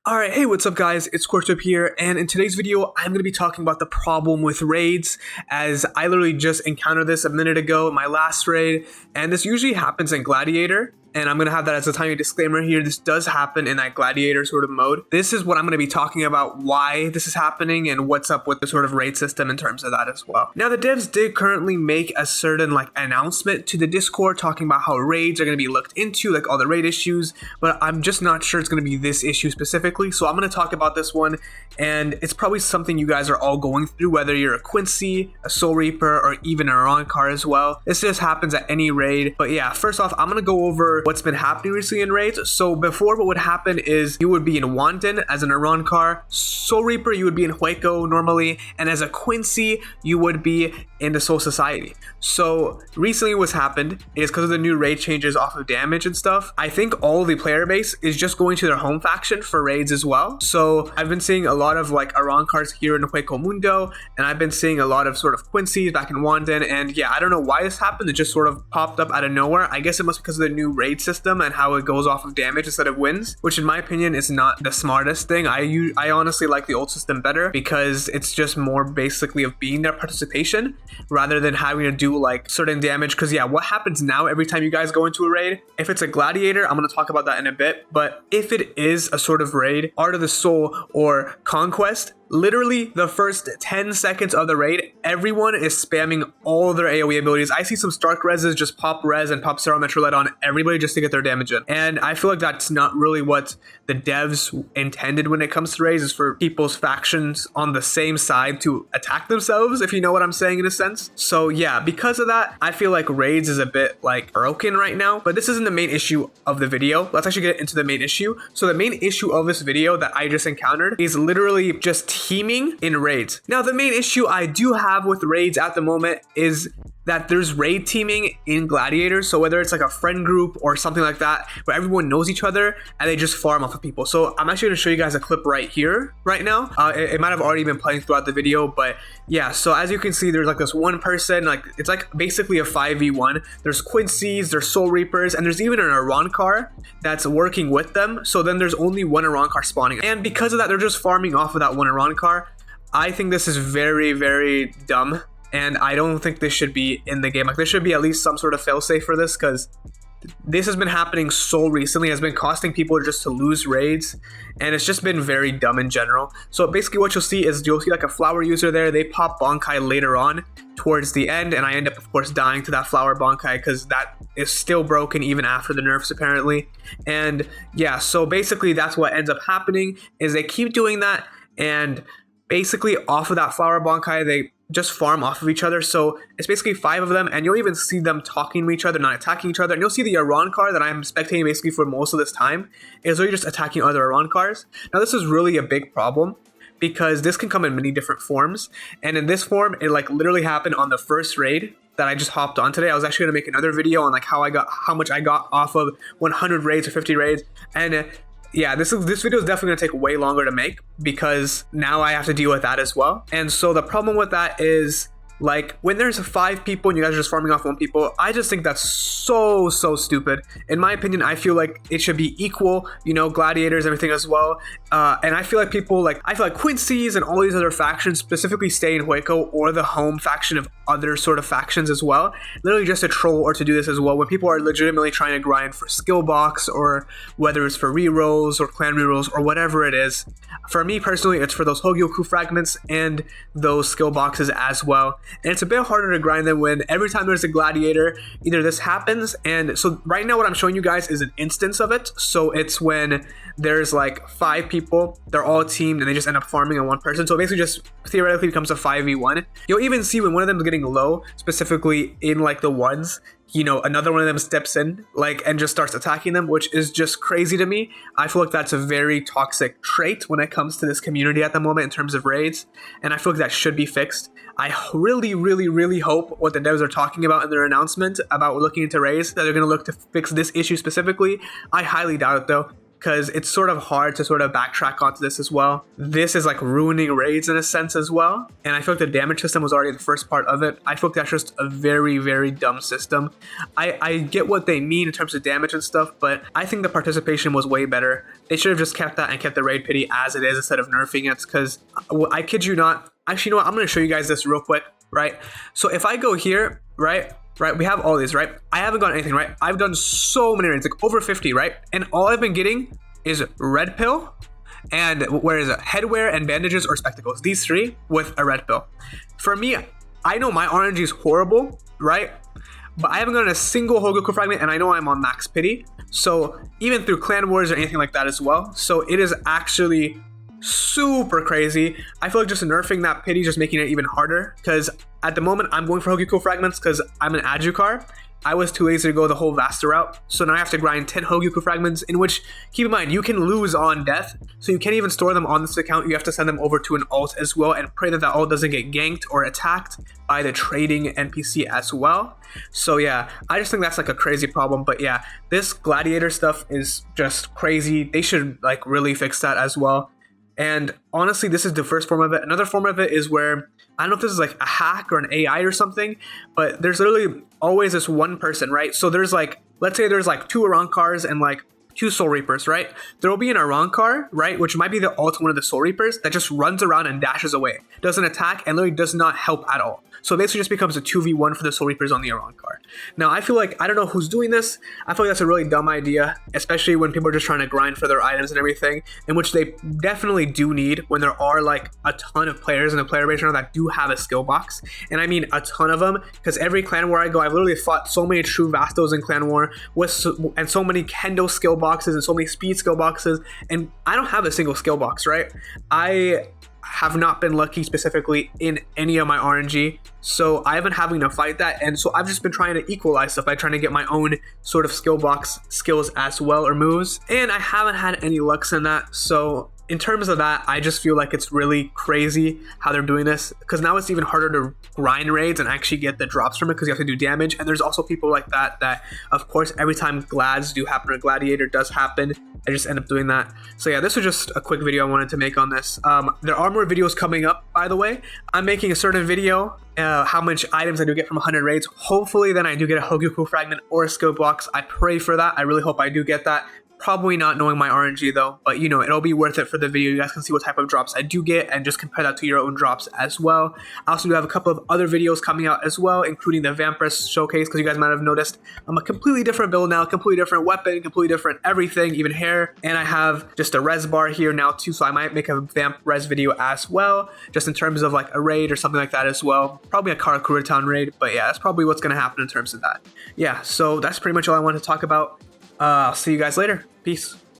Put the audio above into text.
Alright, hey, what's up guys, it's Quartop here, and in today's video, I'm going to be talking about the problem with raids, as I literally just encountered this a minute ago in my last raid, and this usually happens in Gladiator, and I'm going to have that as a tiny disclaimer here. This does happen in that Gladiator sort of mode. This is what I'm going to be talking about, why this is happening, and what's up with the sort of raid system in terms of that as well. Now, the devs did currently make a certain announcement to the Discord talking about how raids are going to be looked into, like all the raid issues, but I'm just not sure it's going to be this issue specifically. So I'm going to talk about this one, and it's probably something you guys are all going through, whether you're a Quincy, a Soul Reaper, or even an Arrancar as well. This just happens at any raid. But yeah, first off, I'm going to go over what's been happening recently in raids. So before, what would happen is you would be in Wanden as an Arrancar, Soul Reaper, you would be in Hueco normally, and as a Quincy, you would be in the Soul Society. So recently what's happened is because of the new raid changes off of damage and stuff, I think all the player base is just going to their home faction for raids as well. So I've been seeing a lot of Arrancars here in Hueco Mundo, and I've been seeing a lot of sort of Quincy's back in Wanden, and yeah, I don't know why this happened. It just sort of popped up out of nowhere. I guess it must be because of the new raid system and how it goes off of damage instead of wins, which in my opinion is not the smartest thing. I honestly like the old system better because it's just more basically of being their participation rather than having to do certain damage. Because yeah, what happens now every time you guys go into a raid, if it's a Gladiator, I'm going to talk about that in a bit, but if it is a sort of raid, Art of the Soul or Conquest, literally the first 10 seconds of the raid, everyone is spamming all their AoE abilities. I see some Stark Reses just pop Res and pop Serometrolite on everybody just to get their damage in. And I feel like that's not really what the devs intended when it comes to raids, is for people's factions on the same side to attack themselves, if you know what I'm saying in a sense. So yeah, because of that, I feel like raids is a bit broken right now, but this isn't the main issue of the video. Let's actually get into the main issue. So the main issue of this video that I just encountered is literally just teaming in raids. Now, the main issue I do have with raids at the moment is that there's raid teaming in Gladiator. So whether it's a friend group or something like that, where everyone knows each other and they just farm off of people. So I'm actually going to show you guys a clip right here, right now. It might have already been playing throughout the video, but yeah. So as you can see, there's this one person, it's basically a 5v1. There's Quincy's, there's Soul Reapers, and there's even an Arrancar that's working with them. So then there's only one Arrancar spawning. And because of that, they're just farming off of that one Arrancar. I think this is very, very dumb. And I don't think this should be in the game. There should be at least some sort of failsafe for this, because this has been happening so recently. It's been costing people just to lose raids, and it's just been very dumb in general. So basically what you'll see is you'll see a flower user there. They pop Bankai later on towards the end, and I end up of course dying to that flower Bankai because that is still broken even after the nerfs apparently. And yeah, so basically that's what ends up happening, is they keep doing that, and basically off of that flower Bankai they just farm off of each other. So it's basically 5 of them, and you'll even see them talking to each other, not attacking each other. And you'll see the Arrancar that I'm spectating basically for most of this time is really just attacking other Arrancars. Now this is really a big problem, because this can come in many different forms, and in this form it literally happened on the first raid that I just hopped on today. I was actually going to make another video on how much I got off of 100 raids or 50 raids, and yeah, this video is definitely going to take way longer to make, because now I have to deal with that as well. And so the problem with that is, when there's 5 people and you guys are just farming off 1 people, I just think that's so stupid. In my opinion, I feel like it should be equal, Gladiators, everything as well. And I feel like I feel like Quincy's and all these other factions specifically stay in Hueco, or the home faction of other sort of factions as well, literally just to troll or to do this as well, when people are legitimately trying to grind for skill box, or whether it's for rerolls or clan rerolls or whatever it is. For me personally, it's for those Hogyoku fragments and those skill boxes as well. And it's a bit harder to grind than when every time there's a Gladiator, either this happens, and so right now what I'm showing you guys is an instance of it. So it's when there's 5 people, they're all teamed, and they just end up farming on one person. So it basically just theoretically becomes a 5v1. You'll even see when one of them is getting low, specifically in the ones, another one of them steps in and just starts attacking them, which is just crazy to me. I feel like that's a very toxic trait when it comes to this community at the moment in terms of raids, and I feel like that should be fixed. I really hope what the devs are talking about in their announcement about looking into raids, that they're going to look to fix this issue specifically. I highly doubt it though. because it's sort of hard to sort of backtrack onto this as well. This is like ruining raids in a sense as well. And I feel like the damage system was already the first part of it. I feel like that's just a very, very dumb system. I get what they mean in terms of damage and stuff, but I think the participation was way better. They should have just kept that and kept the raid pity as it is instead of nerfing it, because I kid you not. Actually, you know what? I'm going to show you guys this real quick, right? So if I go here, right, we have all these, right? I haven't gotten anything, right? I've done so many raids, like over 50, right? And all I've been getting is red pill and where is it? Headwear and bandages or spectacles. These three with a red pill. For me, I know my RNG is horrible, right? But I haven't gotten a single Hogoku fragment, and I know I'm on max pity. So even through clan wars or anything like that as well. So it is actually super crazy. I feel like just nerfing that pity, just making it even harder, because at the moment I'm going for Hogoku fragments because I'm an Adjukar. I was too lazy to go the whole Vasta route, so now I have to grind 10 Hogoku fragments, in which, keep in mind, you can lose on death, so you can't even store them on this account. You have to send them over to an alt as well and pray that that alt doesn't get ganked or attacked by the trading NPC as well. So yeah, I just think that's like a crazy problem. But yeah, this gladiator stuff is just crazy. They should like really fix that as well. And honestly, this is the first form of it. Another form of it is where, I don't know if this is like a hack or an AI or something, but there's literally always this one person, right? So there's like, let's say there's like 2 Arrancars and like 2 Soul Reapers, right? There will be an Arrancar, right? Which might be the ult one of the Soul Reapers that just runs around and dashes away. Doesn't attack and literally does not help at all. So it basically just becomes a 2v1 for the Soul Reapers on the Arrancar. Now, I feel like, I don't know who's doing this. I feel like that's a really dumb idea, especially when people are just trying to grind for their items and everything, in which they definitely do need when there are like a ton of players in the player base right now that do have a skill box. And I mean a ton of them, because every clan war I go, I've literally fought so many true Vastos in clan war and so many Kendo skill boxes and so many speed skill boxes, and I don't have a single skill box, right? I have not been lucky specifically in any of my RNG, so I haven't having to fight that, and so I've just been trying to equalize stuff by trying to get my own sort of skill box skills as well, or moves, and I haven't had any lucks in that. So in terms of that, I just feel like it's really crazy how they're doing this, because now it's even harder to grind raids and actually get the drops from it, because you have to do damage. And there's also people like that of course every time glads do happen or gladiator does happen, I just end up doing that. So yeah, this was just a quick video I wanted to make on this. There are more videos coming up, by the way. I'm making a certain video how much items I do get from 100 raids. Hopefully then I do get a Hogoku fragment or a skill box. I pray for that. I really hope I do get that. Probably not knowing my RNG though, but you know, it'll be worth it for the video. You guys can see what type of drops I do get and just compare that to your own drops as well. I also do have a couple of other videos coming out as well, including the Vampirus showcase, because you guys might have noticed I'm a completely different build now, completely different weapon, completely different everything, even hair. And I have just a res bar here now too, so I might make a vamp res video as well, just in terms of like a raid or something like that as well. Probably a Karakura Town raid, but yeah, that's probably what's going to happen in terms of that. Yeah, so that's pretty much all I want to talk about. I'll see you guys later. Peace.